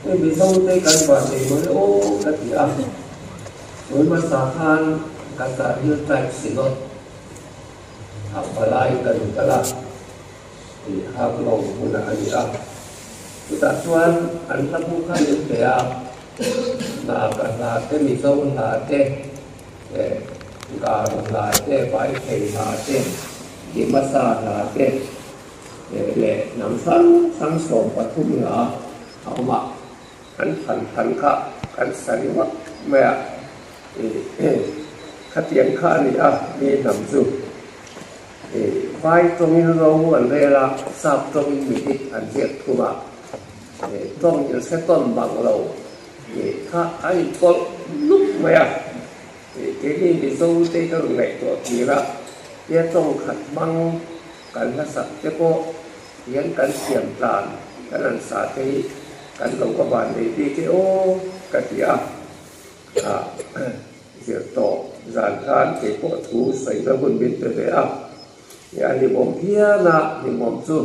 ไม่มีโซ่ในการบาดเจ็บมันโอ้กระถิ่นเหมือนมาสาธารการตาเยื่อแตกสิโนทำอะไรกันกันละที่หากลงมุนาอันนี้สุดท้ายอันละบุคคลยุติยานาการลาเตมีโซ่ลาเตการลาเตไปเทลาเตดิมาสาลาเตเละน้ำสังสมปฐุมเหนือเอามาอันพันขะอันสันนิวัตเมื่อขัดเตียงข้านี่มีน้ำซุปไฟตรงนี้เราหัวเวลาสับตรงนี้มีอันเรียกทุมาต้องอยู่แค่ต้นบางเราถ้าไอ้ก็ลุกเมื่อทีนี้มีโซ่เตะก็ไหลตัวทีละเดี๋ยวต้องขัดบังกันละสักเจ้าก็เลี้ยงกันเสียมปลานกันนันสาธิกันลงกบาลในดีเจโอกะทิเสียต่อจานทานเก็บปวดหูใส่กระบุนบินไปเลยอย่างนี้ผมเพี้ยนะนี่ผมสู้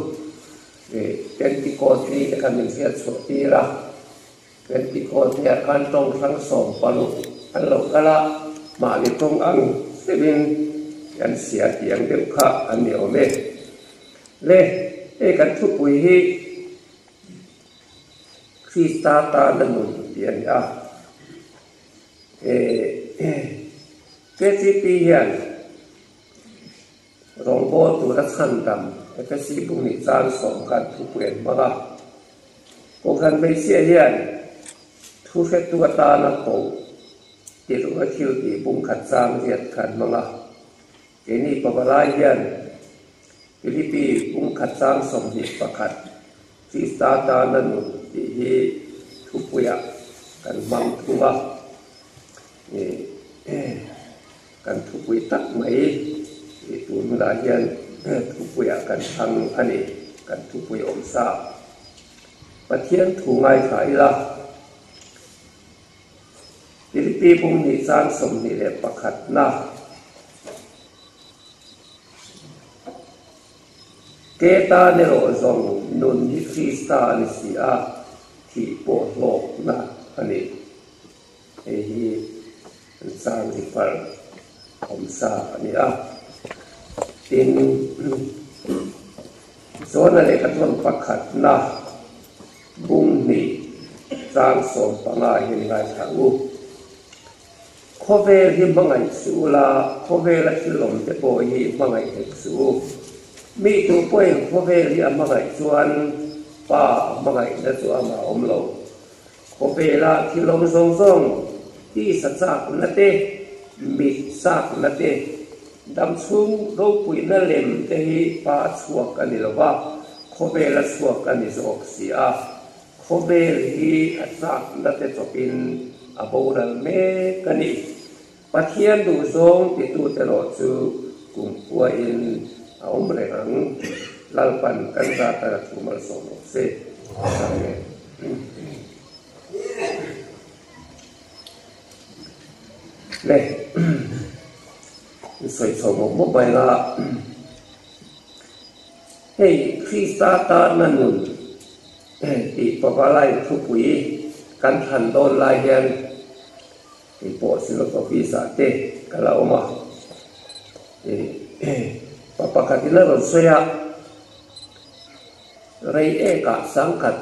เป็นที่โคตรที่กันเป็นเสียสุดที่ละเป็นที่โคตรที่การต้องทั้งสองปลุกอันหลงกะละมาในตรงอังเสบินยันเสียเตียงเดือดข้าอันเหนียวเล่กันทุกปุยคริสตาตาลมุนเดียนเกจิปีเฮียนรองโบตัวรัชันดำเกจิบุญจานสองกันทุกเปลี่ยนมาละกงกันไม่เสียเฮียนทุกเฟตัวตาหนักโตที่ตัวคิวที่บุญขัดจางเรียดขันมาละทีนี้ปปลายเฮียนฟิลิปปีบุญขัดจางสมหิตประคัดคริสตาตานันนุที่ทุกปุยกันบังทุกกันทุกวิตักไหมตูนลาเย็นทุกวิกันทางอันนี้กันทุกวิอมซาปะเทียนถูไงขายละฟิลิปปีปุ่มนิสานสมนิเลประคัดนะเกตาเนโรซองนุนฮิคริสตานิสิอาที่โปรโลกนะอันนี้สร้างที่ฝันผมสร้างนี่ทินส่วนอะไรก็ต้องประคัดนะบุ้งนี่สร้างสมปังอาเห็นไงทางอุโคเวลที่บังไงสูลาโคเวลที่ลมจะโปยบังไงเด็กสูมีตัวป่วยโคเวลที่บังไงส่วนป้าบังไงและส่วนมาอมโลโคเวลที่ลมทรงที่สัจจ์นั่นเองมีสักนั่นเองดำซุงโรปุยนั่นเองแต่ที่ป้าสวกกันนี่เราว่าโคเบลสวกกันนี่สกเสียโคเบลที่สักนั่นเองจะเป็นอาบูรัลเมกันนี่ปัจเจียนดูทรงติดตัวตลอดสู่กลุ่มพวกอินเอาเมลังลัลปันกันตาตระสุมาสมเสกเลยสวยสมบูรณ์ไปละเฮ้คริสตาตานันนุนที่ปปลายทุกปีกันทันโดนลายเย็นที่ปวดสิโลโตฟิสาเตกันละออกมาปปกัตินรสยาเรย์เอกสังกัด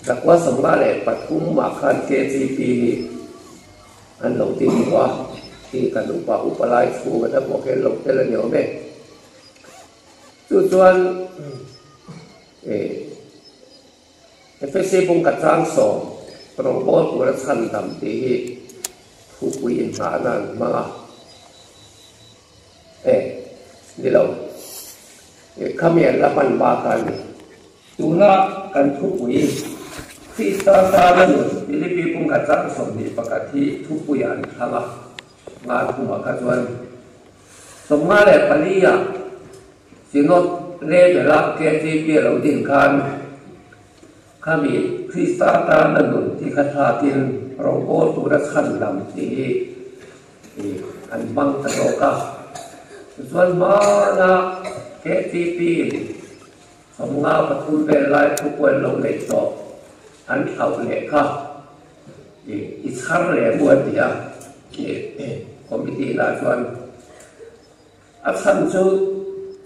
จากว่าสมบัติปัจจุบันมาคันเกจิปีอันหลงที่มีว่าที่กันอุปาอุปลายฟูกันทั้งหมดหลงเทเลเนียวเมส่วนเฟซบุ๊กกัดจางสองปรองบอลกุรัชันดำที่ผู้คุยหานั่นมานี่เราขมิ้นละมันบากันดูละกันผู้คุยที่ตาตานั้นฟิลิปปีปุ่งกัดจังสมนิปกติทุกปุยอันทำงานหัวกัจวันสมมาเลปลียสิโนเล่เวลาเกจิเปียเราดิ่งกันข้ามีคริสตาตานันนุนที่คาถาทินเราโบตุระขันลำที่อันบังตะโลกะส่วนมาละเกจิปี สมงาปฐุมเป็นลายทุกวันลงในโตอันเอาเหล็กครับอีกชั้นเหล็กบวชเดียวคอมมิตี้ลาชวนอัศนจู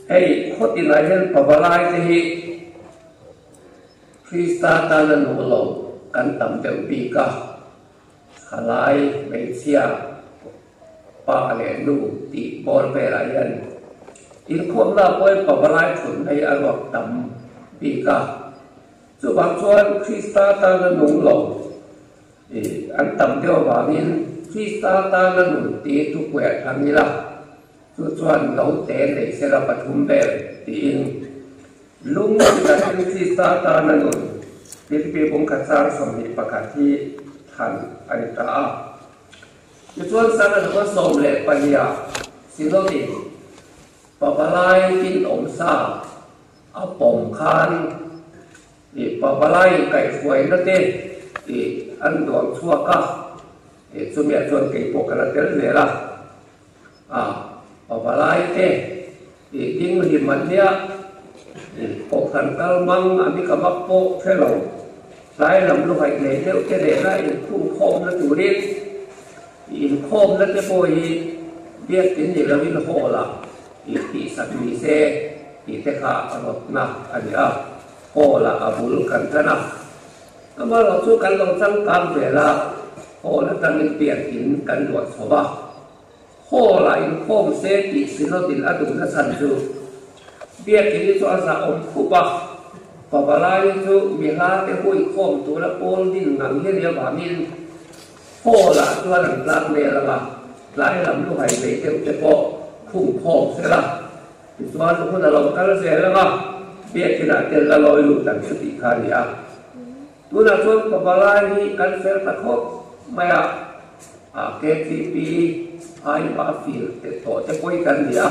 ไอ้คนที่ไหนเห็นปะบลายที่คริสตาตานันหัวลงกันตำเต็มปีกะขลายไม่เสียปาเลนูตีบอลไปหลายยันอีกคนละป่วยปะบลายผลในอารมณ์ตำปีกะส่วนบางส่วนคริสตาตานันหัวลงอันตำเดียวบางนี้คริสตาตานันหัวตีทุกเวททางนี้ละส่วนเราเตะในเสระปฐุมเบลตีนลุงที่ตัดสินคริสตาตานันหัวที่ผมขัดสร้างสมนิประกาศที่ทันอริตาส่วนสารพัดสมเลปัญญาสิโนดิปะปะไลกินอมซาอาปมคานปะปะไลไก่ฝอยนั่นเองอันดวงชั่วก้าส่วนใหญ่ส่วนไก่ปกกันเตลเลยละปะปะไลเต้ดิ้งหิมันเนี้ยปกขันกัลมังอันนี้กับมักโปเท่าหลายลำลูกไข่เลี้ยวจะเด็ดได้คุ้มโคมและตุรินอินโคมและจะโปยเบี้ยกินอย่างวิลโฮละที่สัตว์มีเซที่เทคาอรรถนะอันนี้โฮละอาบุลกันกันนะถ้ามาเราสู้กันเราจังการเวลาโฮและกันเป็นเปลี่ยนอินกันหลวดสวะโฮละอินโคมเซติสิโนติลอดุลสันจูเบี้ยกินที่ตัวสะอมคุบะปะปะไลจูมีลาเตหุยโคมตัวละโพลดินหนังเฮียบามินโฮละตัวหลังกลางเมละละหลายลำลูกไห่เตะเตะโปคุ้มโคมเสร็จละส่วนลูกคนเราการเสร็จแล้วก็เบี้ยกินอาเจละลอยลูกตั้งสติขานี่ตัวนั้นส่วนปะปะไลนี่การเสร็จตะคบไม่เกทีปีไอ้บาฟิลเตะโตจะคุยกันเนี่ย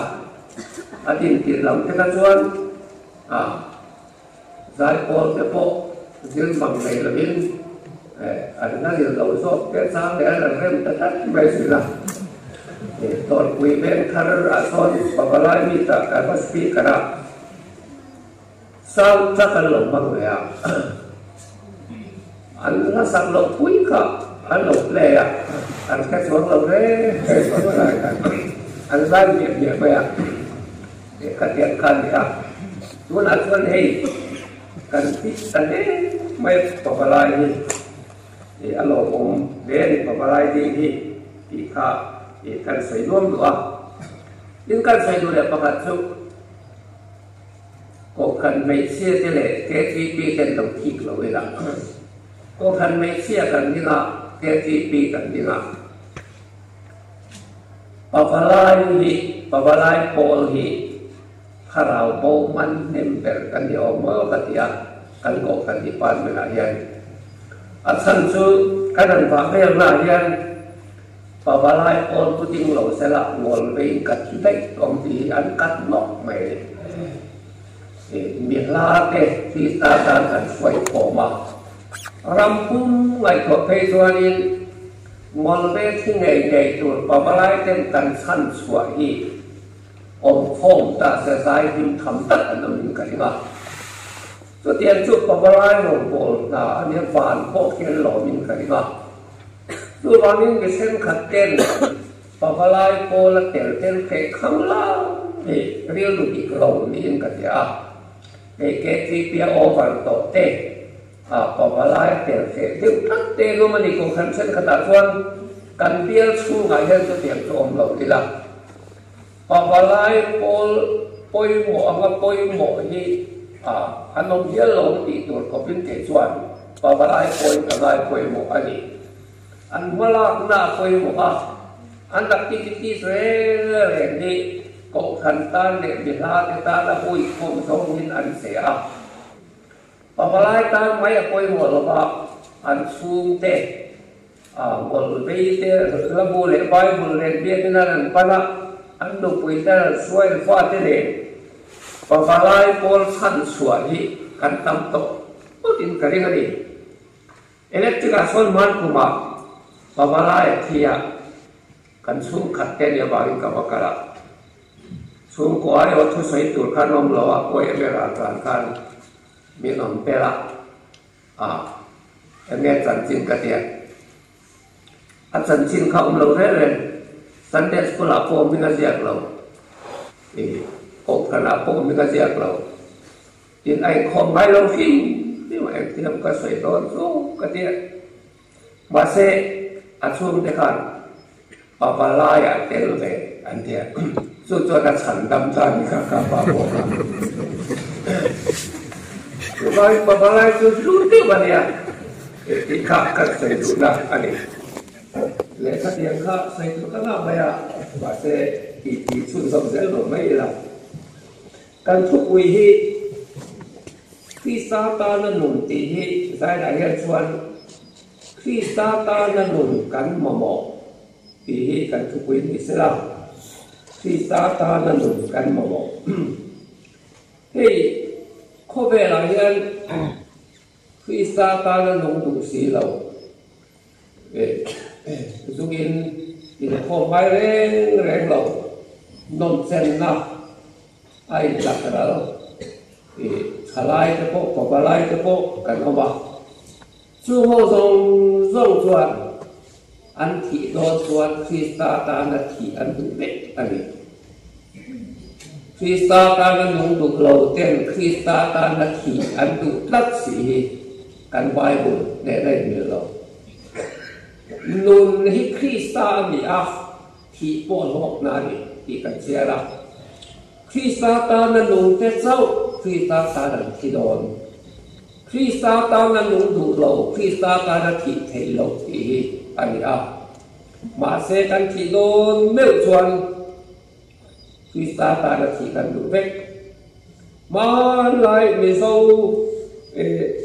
อาทิตย์ที่เราจะกันส่วนสายโพลเตปกยืนบังในระบินอันนั้นเราชอบแก่สามแล้วเราเริ่มตัดไม่สิละตอนคุยเป็นคาราสอนปะปะไลมีตาการพัสปีกระสาวจะกันหลงบ้างเลยอันนั้นสักหลงคุยกับอันหลงเลยอันแค่สวนเราเลยอันนั้นเบียดไปกันเดียกันเนี่ยส่วนอันส่วนให้กันที่ตันเองไม่ปะปะไลนี่อารมณ์ผมเรียนปะปะไลที่ข้ากันใส่ร่วมด้วยยิ่งกันใส่ดูแลประกาศชุกก็กันไม่เชื่อที่เลยแค่ที่ปีกันต้องคิดเราเวลาก็กันไม่เชื่อกันนี่นะแค่ที่ปีกันนี่นะปะปะไลปะปะไลโพลข้าเราโบมันเน้นเปิดกันเดียวเมื่อกันที่กันโกกันที่ปานเวลาเย็นอัศนจูกันนั้นว่าเวลาเย็นปะปะไลโพลผู้ทิ้งเราเสละงอลไปกัดได้ตรงที่อันกัดนอกไม่มีลาเกที่ตาตากันไฟโผล่มารำพุ่งไงตัวเพตัวนี้งอลไปที่ไงตัวปะปะไลเต็มกันสั้นสวยอมโค้งตาเสียสายพิมพ์ทำตัดอันนั้นกันว่าตัวเตียนจุดปะปะไลหลงโบราณอันนี้ฝานพวกเขียนหล่อมินกันว่าตัวตอนนี้มีเส้นขัดเต้นปะปะไลโปละเตลเต้นเกะข้างล่างเรียกลูกอีกเรามินกันว่าเกะที่เปียโอวันโตเต้ปะปะไลเตลเกะที่ตั้งเตลูมันอีกคนเส้นขนาดส่วนกันเปียชูไงเห็นตัวเตียนโจมเราดีละปะปะไลโพลปอยหมอกับปอยหมอนี่อันนั้นเยอะลงตีตัวก็เป็นเกจวนปะปะไลปอยกับไลปอยหมออันนี้อันเมื่อลากหน้าปอยหมออันตักที่เร่งนี่ก็ขันตันเด็กเวลาที่ตาละปุยคงสมหินอันเสียปะปะไลตาไม่ปอยหมอหรอกอันซูมเตะบอลไปเตะระบุเลยไปบอลเล่นเบี้ยที่นั่นปะละอันดูปุยแต่สวยฟ้าเจริญปะปะไลโพลสั้นสวยกันตั้มโตก็ดินกระดิ่งกระดิ่งเอเล็กทริกาส่วนมันกุมาปะปะไลที่กันสุ่มขัดเตะเดียบาริกับกระส่ ช่วงก่อนเราทุสวยตัวขนมเราป่วยเวลาการมีนมเปล่าแม่จันจินกระเดียอาจารย์จินเขาเราเรื่อยๆสันเดชกุลาโพมินาเซียกเราองค์คณะโพมินาเซียกเรายินไอคอมไม่เราฟิ้งนี่ว่าเตรียมก็สวยโดนสู้กระเดียมาเสอาช่วงเดียวกันปาปาลายเตลเวอันเดียสู้จนกระฉันดำจันกับปาโพปาปาลายสู้รู้ที่วันเนี้ยที่ข้าก็ใส่ดูนะอันนี้เลยถ้าเดียงข้าใส่ดูก็น่าไม่ว่าเสที่ชุนสมเสด็จไม่ละการทุกวิธีที่ซาตานนุ่นตีที่ใส่ได้ยังชวนที่ซาตานนุ่นกันหมอตีที่กันทุกวิธีสิละที่ซาตานนุ่นกันหมอเฮ้ยข้อเวลายังที่ซาตานนุ่นดูสีเราสุกินข้อไม่แรงเรานนเซนนะไอ้หลักเราขลายจะพกปลายจะพกกันเอาว่าช่วงส่งส่วนอันที่โดนส่วนคริสตาตานาทีอันดุเล็กอันนี้คริสตาตานานุงดุเราเต้นคริสตาตานาทีอันดุลักสีกันไบเบิลในเรื่องนี้เรานุนที่คริสตามีที่ปนหกนาดีที่กันเสียละคริสตาตานานุงเตเจ้าคริสตาตานาทีโดนคริสตาตานานุงดุเราคริสตาตานาทีเทโลที่อันนี้มาเสกันที่โดนเมื่อชวนคริสตาตานาทีกันดุเวกมาไล่ไม่สู้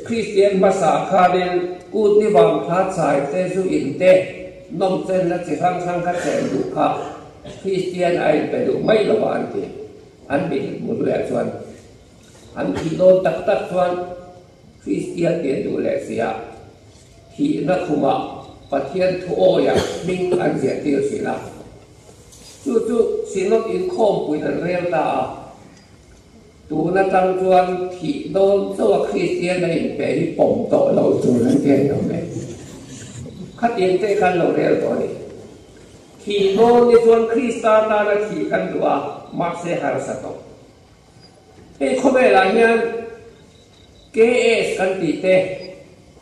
คริสเตียนภาษาคาเดนกูดนิวังพลาดสายเตสุอินเตนมเซนและจิฟังสังกัดเซนดุค่ะคริสเตียนไอไปดูไม่ระบาดที่อันเป็นมุดแหลกชวนอันที่โดนตักชวนคริสเตียนเปลี่ยนดูแลเสียที่นักขุมะปะเทียนทุโออย่างมิ่งอันเสียเตียวสิละจู่ๆสินกอินโคมปุยนันเรียลตาดูนักตังชวนที่โดนตัวคริสเตียนในเป็นป่งโตเราตัวนั้นเองเราเนี่ยขัดเย็นใจกันเราเรียลตัวนี้ที่โดนในชวนคริสตาตานาทีกันดูมาเสียหายสัตว์เฮ้ยเขาไม่ละเนี่ยKS กันติเต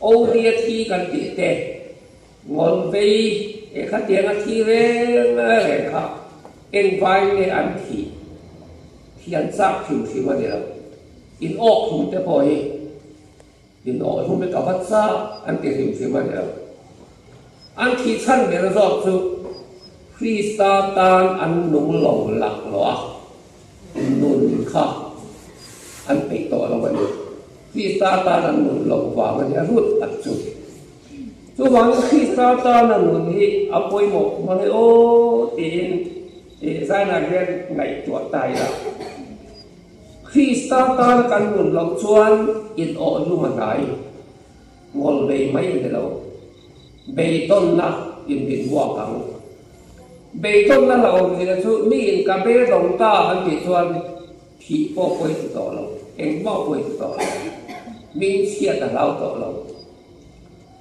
ODT กันติเตงอนไปขัดเย็นทีเรื่องอะไรครับเอ็นไวในอันที่อันซักถึงที่วันเดียวอินออกทุ่มจะพอให้อินออกทุ่มไปกับพัดซ่าอันที่ถึงที่วันเดียวอันที่ชั้นเดี๋ยวเราสอบสุคริสตาตานอันนุ่งหลงหลักหรอนุ่นค่ะอันไปต่อเราวันนี้คริสตาตานอันนุ่งหลงว่ามันจะรุดอัดจุดทุกวันคริสตาตานอันนุ่งที่เอาไปหมดมันเลยโอ้ตีนใส่นักเรียนไงตัวตายละคริสตาตานกันนุ่งหลงชวนอินออกอยู่มันไหนงอเลยไม่ได้เราเบต้นนะอินดินว่ากังเบต้นนั่นเราเนี่ยชุดนี่อินกับเบตงตาอันที่ชวนที่พ่อป่วยต่อเราเองพ่อป่วยต่อเรามิงเชียแต่เราต่อเรา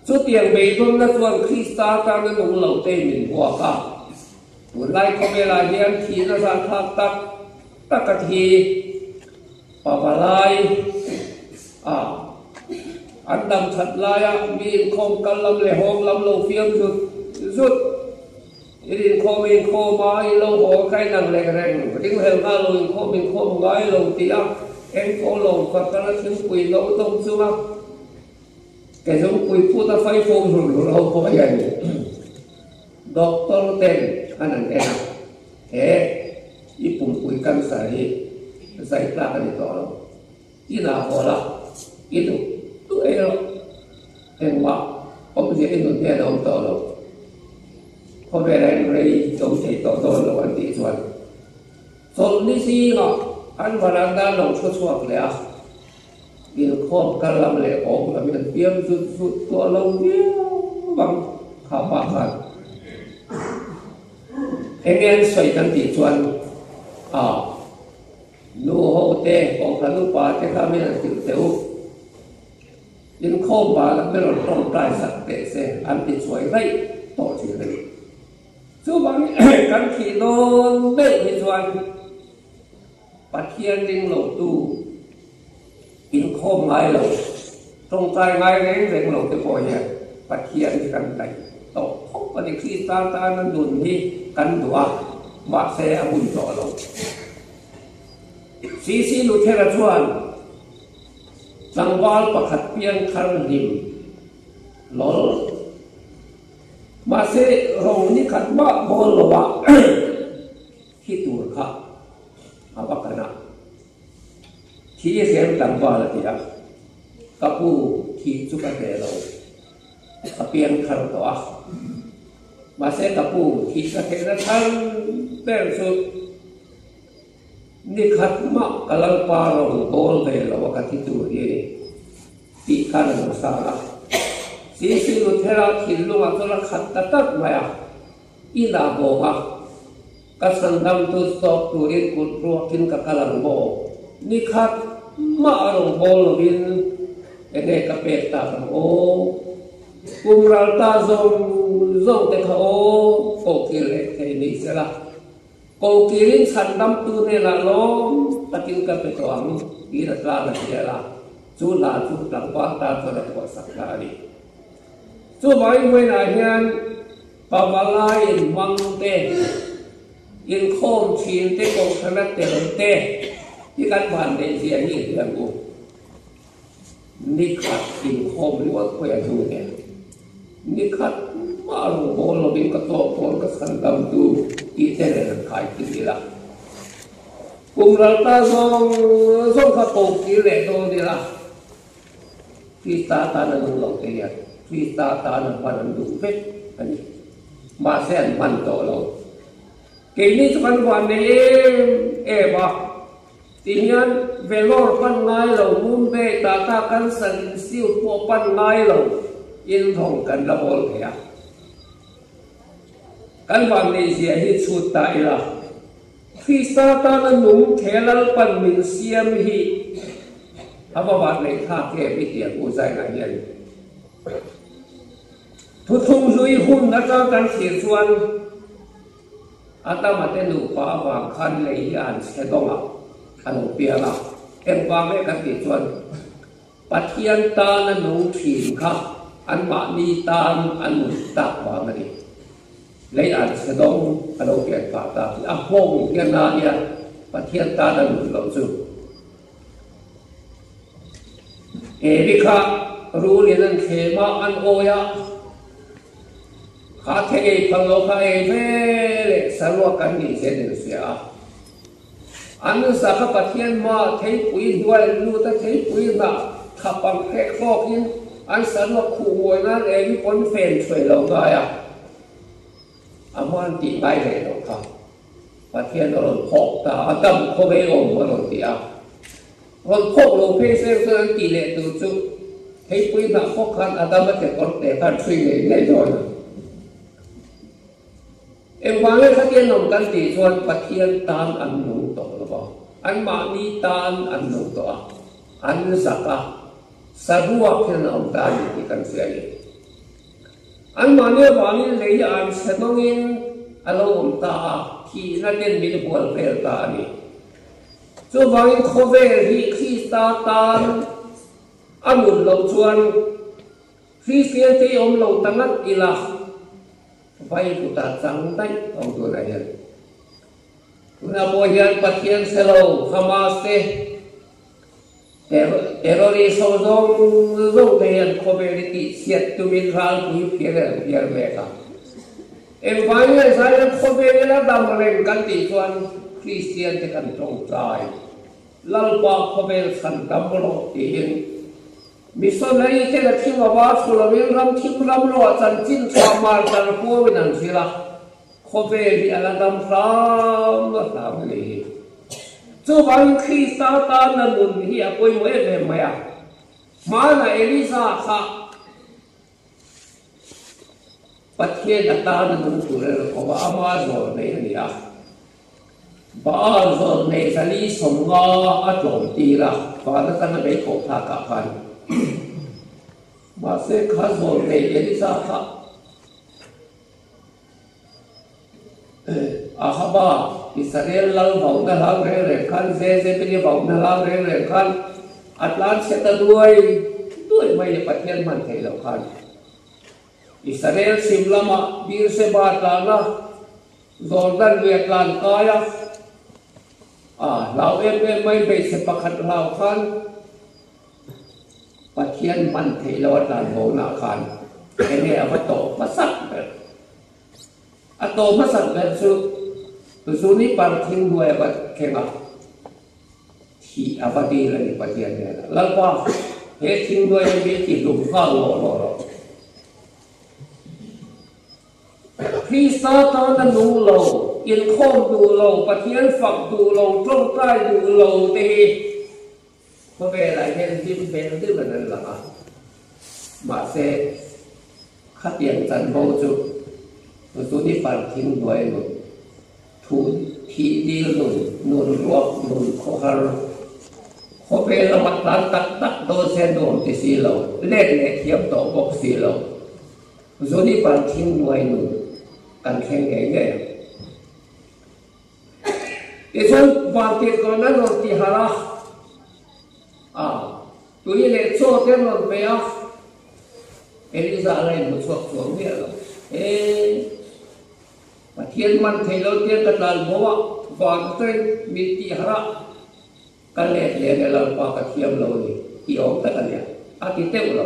ชุดเตียงเบต้นนั่นชวนคริสตาตานนั่นงเราเต็มว่ากังวันไล่เขาเวลาเยี่ยมทีนั่นสังทักตักทีปะปะไลอันดำชัดลายมีคมกันลำเล่หงลำโลเฟียมสุดอินโคมินโคมาอิโลโหใครนั่งแรงทิ้งเหวหน้าโลอินโคมินโคมไว้โลตีอ่ะเอ็นโคโลกัดกันแล้วถึงปุยเราต้องซื้อมาแกต้องปุยพูดไฟโฟมเราพออย่างนี้ด็อกเตอร์เต็นอันนั้นเองญี่ปุ่นปุยกันใส่ปลากันต่อเราอีน่าพอละอีดูตัวเองว่าผมจะเอ็นตัวเนี่ยเราต่อเราพอไปแรงเลยจงใจต่อเราวันที่ส่วนนี้สิเนาะอันวันนั้นเราช่วยเลยกินข้าวกันลำเละออกแล้วมันเบี้ยสุดตัวเราเบี้ยบางข้าวปากกันเอ็งสวยกันที่ส่วน องค์พระลูกป่าเจ้าข้าไม่ได้ติดเต๋อยินโค้งป่าแล้วไม่หล่นตรงปลายสักเตะเสอันติดสวยไรต่อทีเลยสู้บางกันขี่โดนเด็กในส่วนปัดเทียนลิงหลงตู้กินโค้งไม้หลงตรงใจไม้เร่งเร่งหลงจะพอเนี่ยปัดเทียนกันไหนต่อพบปฏิคีตานั้นดุนที่กันตัวมาเสียบุญต่อเราสีลุเทระชวนสังวาลประคัดเพียงคาร์ดิมหลอมาเสียเรานี่ขัดบ้าบอลว่าที่ตัวข้าอาบักนะที่เสียงสังวาลที่อ่ะกับผู้ที่สุขเดเราเพียงคาร์ตัวมาเสียกับผู้ที่สุขเดเราทั้งเป็นสุดนี่ขัดมากกำลังปาเราโตเลยเราว่ากันที่ตัวนี้ตีกันเราสาระสีลุเทระขินลุงอัตระขัดตัดมาอีลาโบกกษัตริย์ดำตุสอบตัวเองกุดรัวกินกับกำลังโบนี่ขัดมาอารมณ์โบลวินเองกับเปตตาโอกุมรัลตาซงเตคโอโกกิเลเทนิเสละโกกิรินสันดำตัวเนี่ยละล้มตะกินกับไปตัวอังกีรัตลาละเดียละจูลาจูหลังว่าตาตัวละตัวสักการิจูไว้เมื่อไหร่เห็นปะวะลายมังเตอินโคมชีนเตโกขณะเตลเตที่การผ่านเดียนี่เรื่องกูนี่ขัดอินโคมหรือว่าคุยดูเนี่ยนี่ขัดมาลงโบลบินกระโตโคนกระสันดำดูอีเทเลนขายกินดีละกุมรัลตาส่งข้าโปกิเลโตดีละที่ตาตานันลงเตียที่ตาตานันพันดูเพชรอันนี้มาเส้นมันโตเราเกี่ยนี้สักวันนี้บ่ทีนี้เวลาปันไงเรามุ่งไปตาตากันสันสิวพวปันไงเรายินทองกันระบลเหียกันวันนี้เสียที่สุดตายละที่ซาตานนุ่งเทลัลปันมินเสียมฮีอาบวัดในท่าเก็บวิเดียกูใจไหนยันทุกทุ่งลุยหุ่นนักการเสียส่วนอาตมาเตนุปาวางคันเลยอันเสดงอ่ะอันเปียละเอ็มวางไว้กันติดส่วนปัจเจียนตานันนุ่งถีนค่ะอันมานีตานอันตักวางกันดิเลยอันเสดงอันเราเกี่ยปากตาอ่ะพงเกี่ยนาเนี่ยปัจเจียนตานันนุ่งเราสู้เอริคารู้เรื่องเขมาอันโอยะข้าเทพโลกเอเวเลสรวกันนี่เสด็จเสียอันนั้นสักปัจเจียนมาเทปุยด้วยรู้แต่เทปุยน่ะขับปังแค่ครอบยินอันสรวคู่มวยนั่นเองคนเฟนช่วยเราได้อามันตีได้เลยเราครับปัจเจียนเราพกตาตั้มโคเบโอมเราตีคนพกโลเพเซอร์ตีเลตุจุเทปุยน่ะพกกันอาตมาจะกดแต่ท่านช่วยเลยแน่นอนเอ็มวางเลยเขาเรียนนกันตีส่วนปัจเจียนตานอันหนุ่มต่อหรือเปล่าอันมานีตานอันหนุ่มต่ออันสักสรุปเพียงเอาตาอยู่ที่กันเสียเลยอันมาเนี่ยวางเลยอันเสนองินอารมณ์ตาที่นั่นเด่นมีหัวเปลตานี่ส่วนวางโคเวรีคีสตาตานอันหนุ่มลงชวนคริสเตียนที่อมลงตั้งนัดอีลาไปกุตัดสังได้เอาตัวไหนเนี่ยคุณอาโบเฮียนปัจเจียนเซโลฮามาสเตเอโรริโซโซโซเบียนโคเบริติเสียตุมินรัลคุยเพียร์เบก้าเอ็มวางเลยสายโคเบริลาดามเร่งกันติส่วนคริสเตียนที่กันตรงใจลัลปาโคเบริสันดัมโบโลตีนมิสอนให้เจ้าที่มาว่าสุลวินรำทิมรำโลจันจินสามาร์จันพูวินันศิลาโคเวรีอัลดัมฟรามก็ตามเลยจูบังคริสตาตานันนุนเฮียป่วยมวยเบมายามาหน้าเอลิซาค่ะปัจเจกตานันนุนสุเรลเขาว่าอามาโซเนีย บ้าจนในสลีสมงาอัดโจมตีละฟ้าตั้งแต่ไปกบทากาพันมาเสกข้าจนในเอลิซาค่ะอาฮาบาอิสราเอลเราบอกนั่นเราเรื่องขันเซเป็นบอกนั่นเราเรื่องขันอัตลันเสตด้วยไม่ได้ปฏิญาณมันให้เราขันอิสราเอลสิมลามาบีร์เซบาตลานะจอร์แดนเวทลานกายเราเองไม่ไปเสพขัดเราขันปฏิญาณมันให้เราลานโบนาขันไอ้เนี่ยมาโตมาสักแบบatau masa bersu suni parking dua apa kena hi apa di lagi bagian dia lalu heting dua yang dia hidup kalau Krista tanah nulau in kom nulau bagian fak nulau trong kai nulau teh berbeda yang dimben itu benar lah masa khatian dan baujuตัวนี้ปั่นทิ้งด้วยหนุนทุนทีดีหนุนรวบหนุนข้อหาเขาเป็นระมัดระวังตักโดนเส้นโดนที่สีเหลาเล่นเทียบต่อบอกสีเหลาตัวนี้ปั่นทิ้งด้วยหนุนกันแข่งใหญ่ๆอีส่วนบางทีก่อนนั้นเราที่หาละตัวนี้เลยโซ่เต็มหมดไปเอลิซาอะไรมันชอบสวมเนี่ยปฏิญาณมันให้เราเทียนกันแล้วบอกว่าฟังเต้นมีที่หากันเลี้ยเราปากเทียมเราเลยที่ออกตะกันเนี่ยอาทิตย์เท่าเรา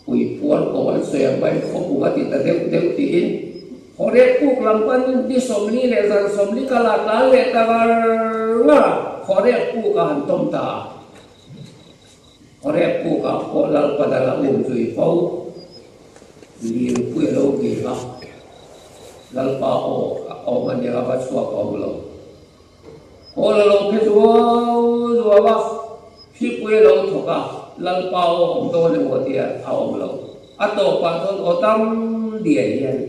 ปุยปวนก่อนเสียไปขบวนที่ตะเดียวตีนพอเรียกพวกลำพันที่สมลีเนี่ยจะสมลีกาลาตาเลตะกันละพอเรียกพวกกันต้มตาพอเรียกพวกกันพอเราเปิดละอุ้มจุยเฝ้าลีนปุยเราดีละลัลปาโอมันยังapaชัวของเราพอเราพิจารณาว่าพี่ปุยเราถูกอ่ะลัลปาโอตัวนี้หมดที่เอาเราอัตโตปัจจุบันตั้มเดียร์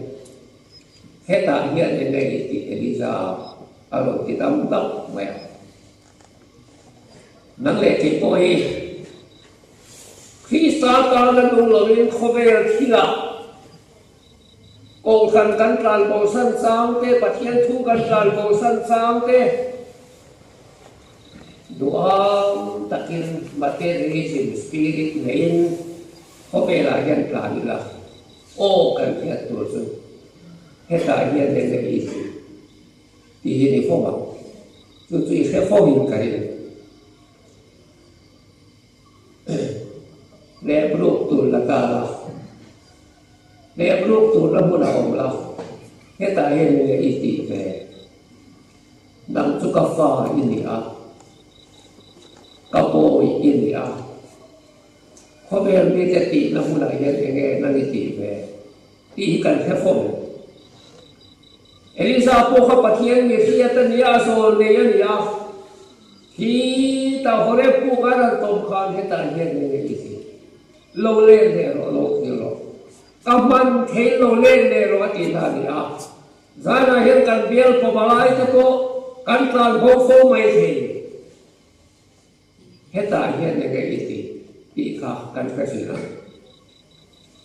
เหตุการณ์ยังไงที่เอลิซาอารมณ์ที่ตั้มตั้มไม่นั่นแหละที่พอยคริสต์การนั้นดูเราเองเขาเป็นที่ละกองขันกันกลางกองสั้นสาวเตะปะเทียนทูกันกลางกองสั้นสาวเตะดูตะกินมาเตะรีสิสปิริตเนียนเขาเป็นอะไรกันกลางนี่ละโอ้กันแค่ตัวซึ่งเหตุการณ์ยังไงที่นี่ฟ้องจู่ๆแค่ฟ้องยังไงแล้วลูกตุลละกาละแล้วลูกตุลละมุนเอาละเหตุการณ์ยังไงที่เป็นดังจุกฟ้าอินเดียกับโบอินเดียเขาเป็นมีแต่ตีละมุนอะไรยังไงนั่นที่เป็นตีกันแค่ฟ้องเอลิซาโปเขาปะเทียนมีเสียตันยาโซเนียนี่ที่ตาหัวเรปูกันตบขานเหตุการณ์ยังไงที่โลเล่นเนี่ยโลกเดียวโลกำมันเทโลเล่นเนี่ยโลกินอะไรจานาเห็นกันเบียลปบลายตะโกกันกลางโบโฟไม่เทเหตุการณ์ยังไงที่ข้ากันกระชินะ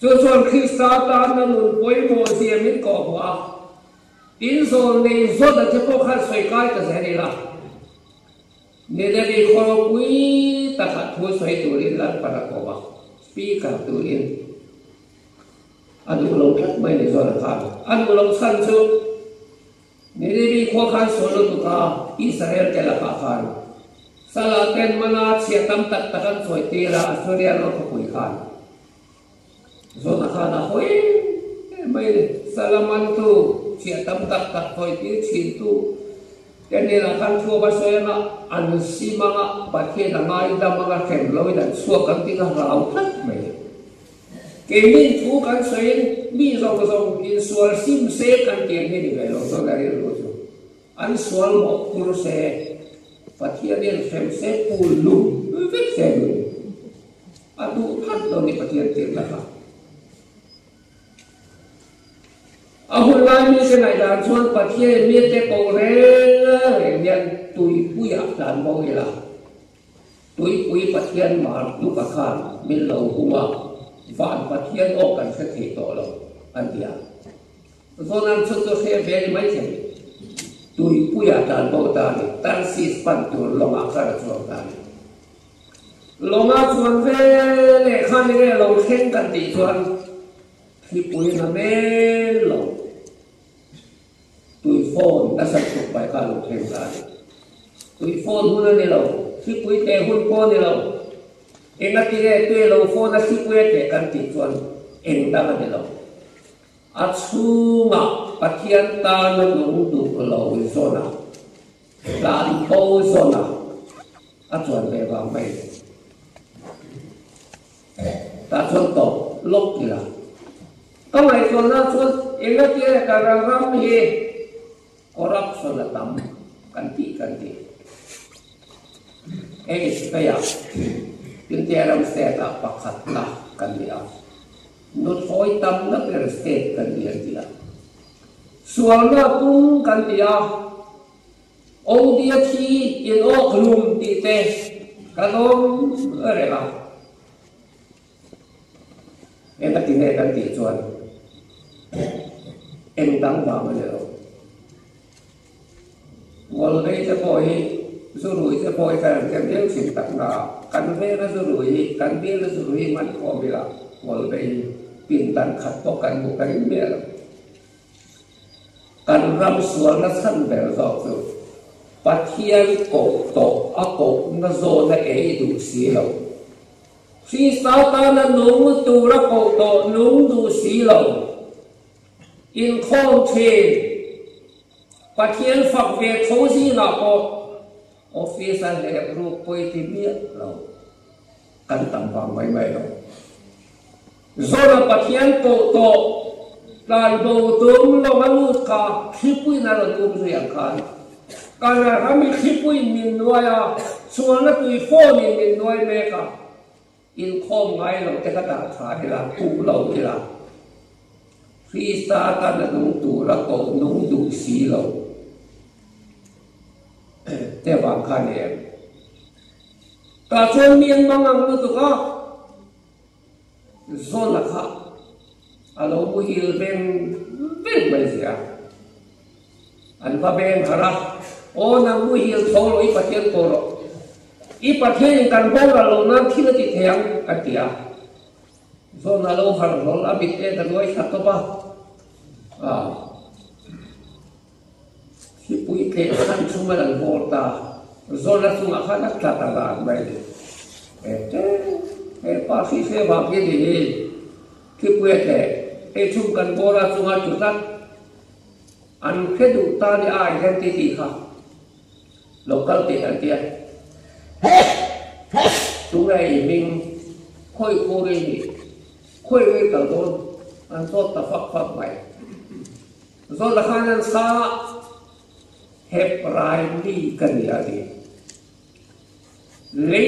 ส่วนคริสต์ตานั้นนุ่นป่วยโมเสียมิตรก่อว่าอินโซในโซดจะพวกข้าสวยกายกระแสนี่ละเนี่ยได้ดีคนคุยตะขัดหัวสวยตัวนี้ละปะกว่าปีกับตัวนี้อันนี้ลงทัดไม่ในโซนข้างอันนี้ลงสั้นสุดเนี่ยได้ดีคนข้าสวยตัวข้าอิสราเอลแต่ละข้างสลาเตนมานาเสียตั้มตัดตะกันสวยตีละสุริยะเราคุยข้างโซนข้างนะคุยไม่สลามันตุเสียตั้มตัดตัดคอยตีชินตุแต่เนี่ยนะคันชัวบาสวยนะอันซีมังปะเทียนง่ายดำมังแข็งลอยดันชัวกันที่กันเราทัดไม่เกี่ยนทูกันสวยมีสองอินส่วนซิมเซกันเกี่ยนนี่ดีเลยเราต้องการเรียนรู้จักอันส่วนหมดคุรุเซปะเทียนเนี่ยเฟมเซปูลุวิกเซลุอันดูทัดตรงนี้ปะเทียนเต็มแล้วครับอาหุ่นลายมี sẽ ngày đàn xuân bát thiên miết tế cầu rê nhận tuổi bùi ạ đàn bao nhiêu là tuổi bùi bát thiên mà lúc cả khan mình lâu hùng ạ vạn bát thiên ốc cần sẽ thể tổ lâu anh chị ạ doนั้นชุดตัวเสียเป็นไม่ใช่tuổi bùi ạ đàn bao ta này tan xí span tuổi lông ác ra chuột ta này lông ác chuột về này khan này lông khenกันตีchuộtที่ปุยน่ะแม่หลงตุยโฟนน่ะสักตุไปการลงเทมกันตุยโฟนหุ่นนี่เราที่ปุยเตะหุ่นโฟนนี่เราเองน่ะที่เตะเราโฟนน่ะที่ปุยเตะกันติดส่วนเองดังนี่เราอัศงะปัจเจียนตาหนุ่มดูเราโซนะลานโปโซนะอัศวนเบวางไม่ตาชนตกลบนี่ละก็ไม่ส่วนนั้นส่วนเองก็เจอการรำเฮก็รับส่วนละต่ำกันตีเอ้สเปียจึงเจอรำเสียกับปักขัดละกันเดียวนุชอยต่ำนักเรียนสเตทกันเดียวส่วนนั้นปุ้งกันเดียวโอเดียที่อินโอกลุ่มตีเตะกันลงอะไรบ้างเองก็ตีเนี่ยกันตีส่วนเอ็งตั้งวางมาเลยวันนี้จะปล่อยสุรุ่ยจะปล่อยกันเรื่องสิ่งต่างๆกันเรื่องสุรุ่ยกันเรื่องสุรุ่ยมันก็ไม่ละวันนี้ปีนตันขัดต่อกันบุกกันเมียกันรำสวนนัสั้นแบบสอบสุดปัจเจียนโกโตอะโกนัโซนัเอดูสีเราสีสาวตาหนุ่มตูระโกโตนุ่มดูสีเราอินคงเทปัจเจียนฝักเวทโทสีนักออฟฟิศอะไรรูปไปที่เมียเรากันตั้งวางไว้ไหมเราโซนปัจเจียนโกโตการดูตุ้มเราไม่รู้ค่ะคลิปวินาเราดูเสียงกันการเรามีคลิปวิมินด้วยอ่ะส่วนนั้นตัวโฟมินด้วยเมกะอินคงไงเราจะกระดาษถ่ายเราปูเราที่เราฟีสตากันนุ่งตูระโกนุ่งดูสีเราแต่บางครั้งเนี่ยแต่ชนเมียนบางอันรู้ตัวก็โซนละค่ะเราบุหิลเป็นไม่เสียอันพระเบนหาระโอ้นางบุหิลโซโลอีปัจเจนโตโรอีปัจเจนกันพวกเรานั้นที่เราติดแทงกันเดียโซนเราหาเราอาบิดเอ็นกันไว้สักตัวป่ะที่ปุยเกะขันชุ่มมันโบตาโซนละสุ่มขันนักตาตาไม่เลยป้าที่เสบากินดีที่ปุยเกะชุ่มกันโบราณสุ่มจุดนั้นอันแค่ดูตาเนี่ยอายแค่ตีค่ะโลกัลตีกันเดียตัวไอ้มิงค่อยโคเรนี่ค่อยไว้กับโดนอันโซตะฟักไปโซละขันนั้นซาเฮปไรนี่กันอย่างนี้เล่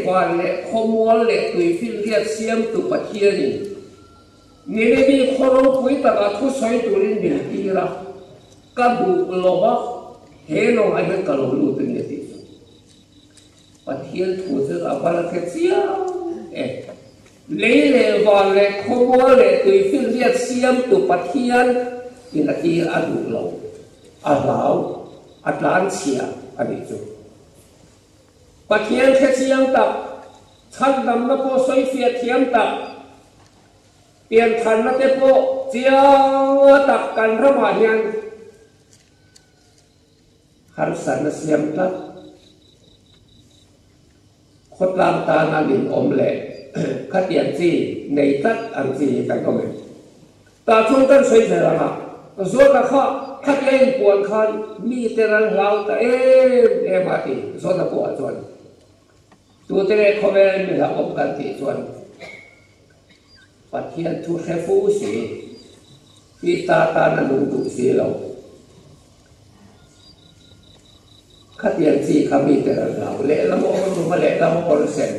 วันเล่ขโมยเล่ตุยฟิลเลียเสียมตุปัจเจียนี่นี่เลยมีคนรู้ปุยตะกัทุสอยตุลินเดียดีละกัดูโลบะเฮโลไอเห็นกัลลูตุเนี่ยดีปัจเจียนถูกจะเอาไปละแค่เสียเล่วันเล่ขโมยเล่ตุยฟิลเลียเสียมตุปัจเจียนนี่ละที่อดูโลอาลาวอัตลานเซียอันนี้จุปัจเจียนแค่เสียงตับทันดำนับโปสอยเฟียเทียมตับเปลี่ยนทันนับเตโปเจียตับกันระหว่างยังหันสันเสียมตับขดลามตานาลินอมเล่ขัดเตียนซีในตัดอันซีกันก็ไม่ตาช่วงกันสวยเสียละส่วนละข้อขัดเล่นปวดคันมีแต่รังเราแต่มาตีส่วนละปวดส่วนตัวเตะเขาไม่มีหลักอมกันตีส่วนปัจเจียนทุเรฟูสีพิตาตานันดุตุสีเราขัดเตียนสีเขามีแต่รังเราเละละโมก็มาเละละโมก็เส้น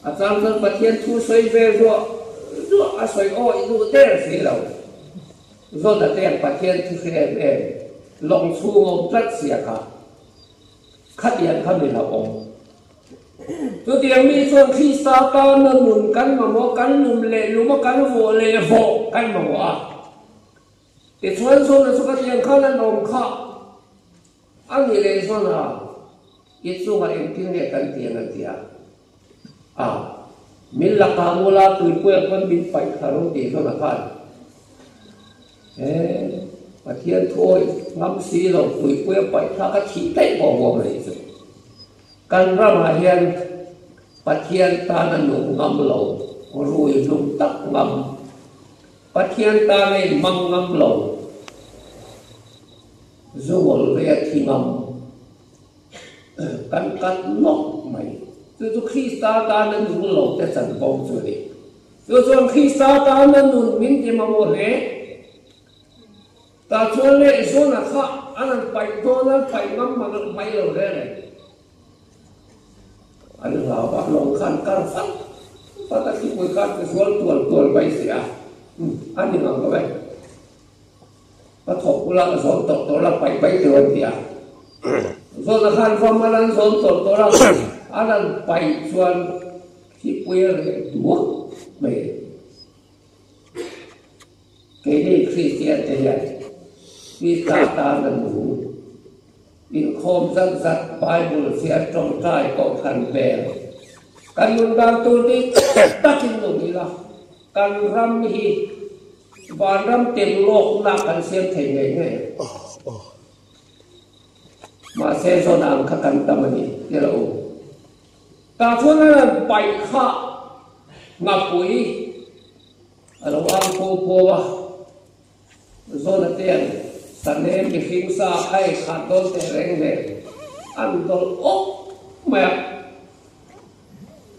อาจารย์เป็นปัจเจียนทุสวยเวรัวอาศัยอ้อยดูเตะสีเรา do là tiền bát thiên thứ em lòng su ngô rất xia cả khát điện khát mình là ông tôi tiền mi xuân khi sa ta nó nụn cắn mà mò cắn nụm lệ lúm mà cắn vồ lệ vồ cắn mà mò thì xuân xuân là xuân tiền khát là nồng khát anh nghĩ lệ xuân à ít xuân mà em tiếng lệ cắn tiền là gì mình là cả mula tuổi quê con mình phải khá lúc thì xuân là khát và thiên thôi ngắm xí rồi tuổi quê phải khá cái chỉ tay bỏ vào này rồi căn ra mà hiện bát thiên ta là nụ ngâm lầu rồi nụ tắc ngâm bát thiên ta này măng ngâm lầu rồi về thì ngâm căn cắt nóc mày rồi khi ta là nụ lầu để sản bông rồi đi rồi khi ta là nụ mình thì mà mua lẽ ta cho lẽ số là khác anh phải thôi nó phải ngâm mà nó phải lầu đây này anh là bạn lòng khăn can phát ta khi mới can cái số tuần bay xỉa anh đi ngang cái bay ta thọc là số tổ là bay tuần thì số là khăn phong mà là số tổ là anh là bay tuần khi quê là đuốc mày cái này Christian thế này vì ta là đủ in khom dân giật Bible sẽ trong trai có khăn về căn luôn đang tu đi tất nhiên rồi đi là căn ram hi và ram tiền lộc là căn xem thấy ngày mà sẽ cho nàng các căn tâm này thế là ta cho nên bài khá ngập bụi ở đâu ăn phô à do là tiền sản em bị khinh xa hay khát đôi để rèn về ăn đôi ốc mẹ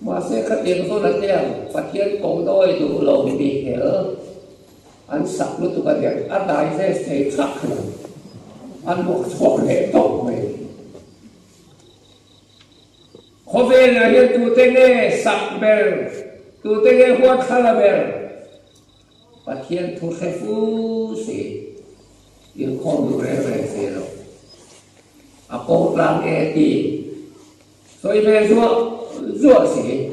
mà sẽ khát tiền số là tiền và thiên cổ đôi đủ lâu bị hở ăn sặc lúc tụi bạn điện ăn đại sẽ khắc rồi ăn một số lệ tốt mày khó về là hiện tụi tên nghe sặc bèn tụi tên nghe hoa khá là bèn và thiên thuộc khai phu sĩ yên con đủ rẻ xe rồi cô làm nghe thì rồi về rùa xỉ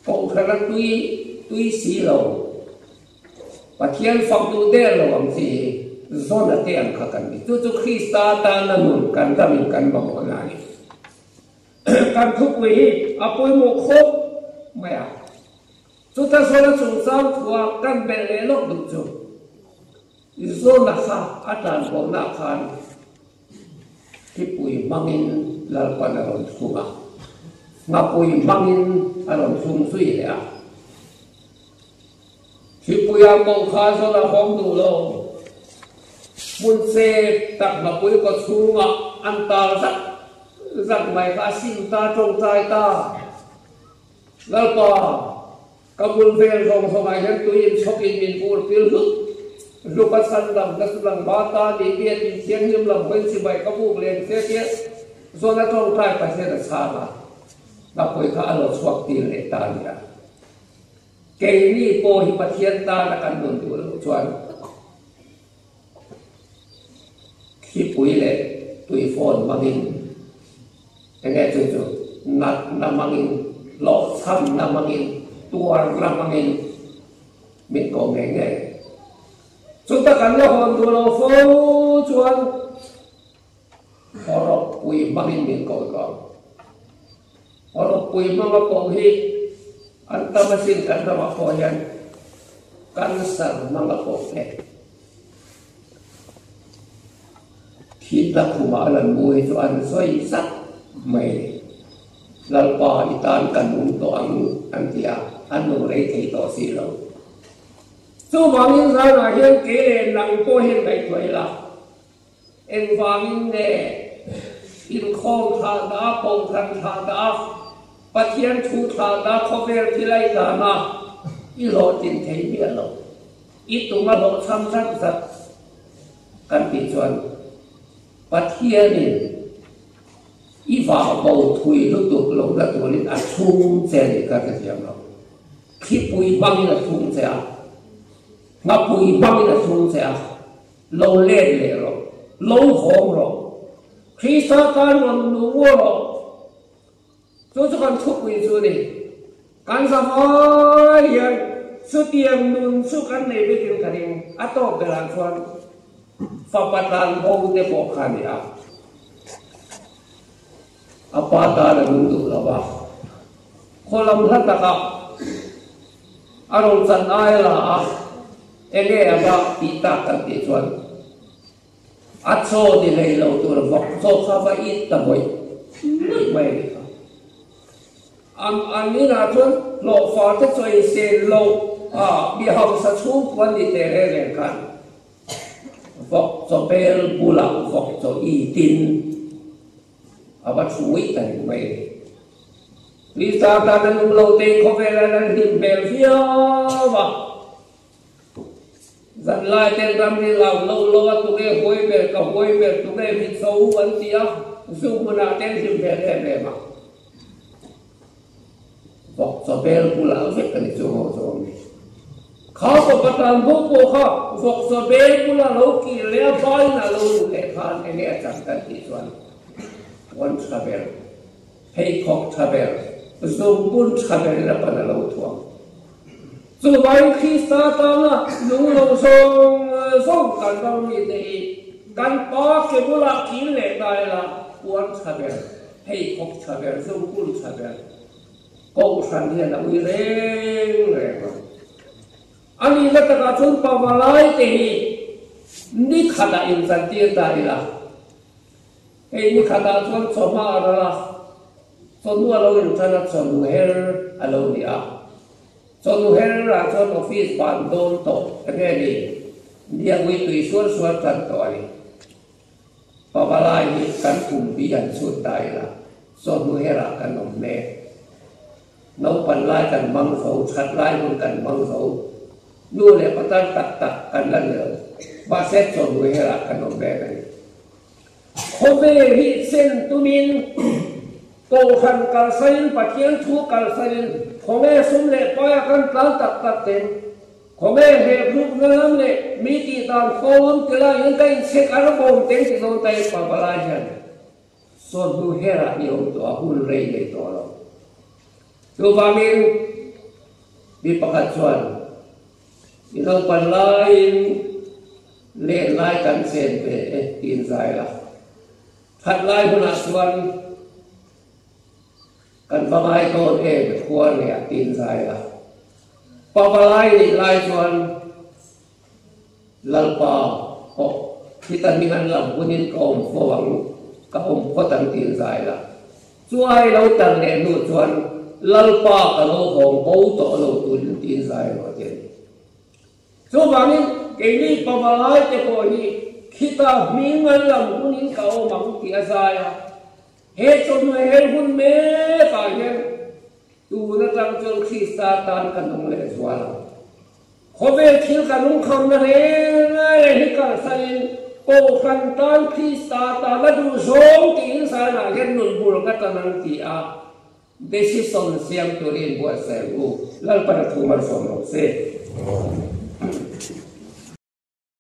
cô khá là tuy xí rồi và thiên phong đủ đen rồi bằng gì do là tiền khá cần đi chú khi ta là nụn cần ta mình cần bằng mọi này cần thúc vì bôi một khốc mẹ chúng ta số là chúng sao thua cần bè lẽ lốc được chung do là sao atan ko na khan thì bụi mangin là quan aron thua ngà bụi mangin aron thung suy lẽ thì bụi am ko kha so là phong đủ lâu muốn xe tập mà bụi có thua ngà ăn ta rất mày cả xin ta trong tay ta là pa kabul về rong ai hết tôi in shop in min pur pil lúc bắt săn làm đất làm ba ta đi biệt đi chiến hiểm làm bên si bảy các vụ liền thế kia do nó trong trai phải thế là xa mà đã quay khá là suốt tiền lệ ta nhỉ cái này cô hi bắt hiện ta là căn đường tuổi chuẩn khi quay lệ tuổi phồn mang in cái này tôi nằm mang in lọ xăm nằm mang in tua nằm mang in mình có nghe chúng ta cần nhau hồn đồ phô chuan họ đọc quỳ mang in miền cầu con họ đọc quỳ mang vào cầu hi anh ta mà xin anh ta mà phô nhân căn sản mang vào cầu kẹt khi ta không mở lần mùi cho anh xoay sắc mày lần qua thì ta cần muốn tổ anh thì anh muốn lấy thì tổ xì lâu số vàng in ra là hiện kế lên nặng cô hiện đại tuổi là em vàng in nè in khom thà đã bông thằng thà đã bắt hiện thu thà đã có vẻ thì lại cả na ít lộ tiền thấy biết lộ ít tụi mà lộ xăm sắc sắc căn bị chuẩn bắt hiện đi ít vào bầu thui lúc tụt lộ là tụi lên ăn chung xe để cả cái gì đó khi bùi băng là chung xe ngập bụi băng là xuống sẽ lâu lên lệ rồi lâu khổ rồi khi sa tan còn đủ rồi tôi cho con thúc quỳ xuống đi can sa phơi hiện số tiền nun số căn này bây giờ cái này à to cái làm con phật bát lan bông để bỏ khăn đi à apa ta là nun đủ là baคนลำพัดตะกับอารมณ์สันอายละเอเล่ว่าปีตากันติดชวนอัดโซดีเลยเราตัวเราบอกโซข้าไปอีตะบอยไม่เลยครับอันนี้นะชวนโลฟอร์ที่ช่วยเซลโลมีห้องสัตว์ชุบวันนี้เตะเรื่องกันบอกโซเปลบุลาบอกโซอีตินอาวัตช่วยแต่ไม่Wisata dan melote kovela dan himbel fiawa. Zat lai ten ram ni lau lo tu ke hoi bel ka hoi bel tu ke mit sau an tia su mana ten himbel le ma. Bok so bel pula vet kan chu ho so ni. Kha ko patan bo ko kha bok so bel pula lo ki le bai na lo le khan ene acham kan ti chuan. Wan travel. Hey kok travel. Zoom pun cabai dapat lalu tuang. Sebab kita tahu nunggu song kan tahu ni kan pakai bola kile dah lah buat cabai. Hey kok cabai zoom pun cabai. Kau sendiri nak wireng. Ani nak kacun pamalai tehi. Ni kata insan dia dah lah. Hey ni kata tuan sama adalah Sonu alo yung tanat sonu her alo niya. Sonu her ra son office pan don to. Kaya ni dia wito isuar tan to ani. Pabalay ni kan kumbiyan sutay la. Sonu her kan omne. Nau panlay kan mangsaw, chatlay mo kan mangsaw. Nule patan tak kan lanyo. Baset sonu her kan omne kani. Kome hi sen tumin Kau kan kalsain patian tu kalsain, kome sumle paya kan plan tak ten, kome he grup dalam le miti tan phone kela yang kain cek arbom ten si non tay pabalajan, so du hera yung tu ahul rey le tu lo, tu bamin di pakatsuan, inang panlain le lai kan sen pe tin sai la, hat lai punasuan kan pamai ko kuan ya tin sai la papalai ni lai chuan lalpa ho kita mingan lam punin kom fowang ka ko tan tin sai la chuai lo tan le nu chuan lalpa ka lo hong bo to lo tun tin sai lo ten chu bangin ke ni papalai te ko hi kita mingan lam punin ka o mang ti sai ya hết cho người hết hôn mê phải nhé tu nó trong chương khi sa tan cần ông lệ xóa khó về khi cả nông không nó thế hết cả sai cô phần tan khi sa tan nó đủ giống tiếng sai là hết nôn buồn cái tận năng ti à để si son xem tôi lên buat saya lần pada tu mar son se